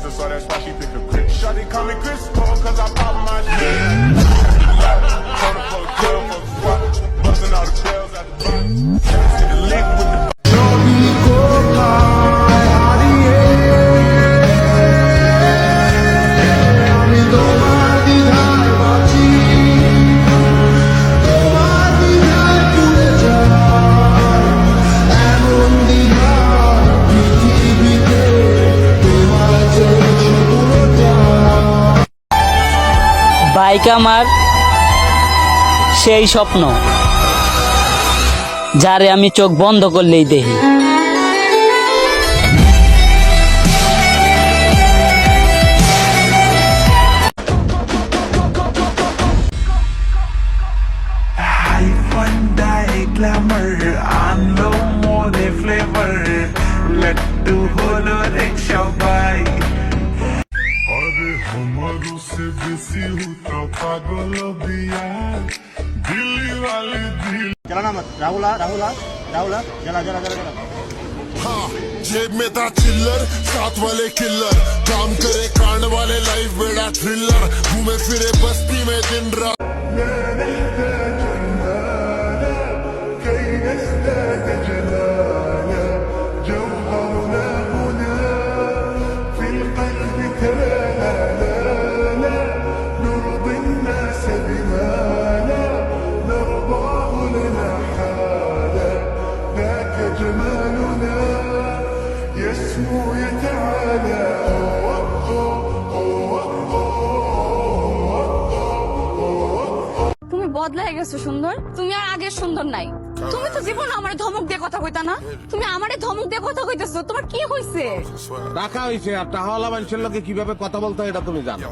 sister, so that's why she pick a Chris. Shawty call me Chris Paul, cause I pop my shit. Told her for the club, for the squad, busting all the bells at the box. See the link with the bike আমার সেই স্বপ্ন যারে আমি চোখ বন্ধ করলেই দেখি। हमारों से बेसी होता पागल दिया दिल्ली वाले दिल। चला ना मत राहुला राहुला राहुला जला जला जला जला। हाँ जेब में था चिल्लर, साथ वाले किल्लर, काम करे कांड वाले लाइफ बेड़ा थ्रिलर, घूमे फिरे बस्ती में दिन रात। তুমি বদলাই গেছো সুন্দর, তুমি আর আগের সুন্দর নাই। তুমি তো জীবন আমার ধমক দিয়ে কথা কইতা না, তুমি আমারে ধমক দিয়ে কথা কইতেছো, তোমার কি হইছে? টাকা হইছে আর টাকাওয়ালা মানুষের লগে কিভাবে কথা বলতে হয় এটা তুমি জানো।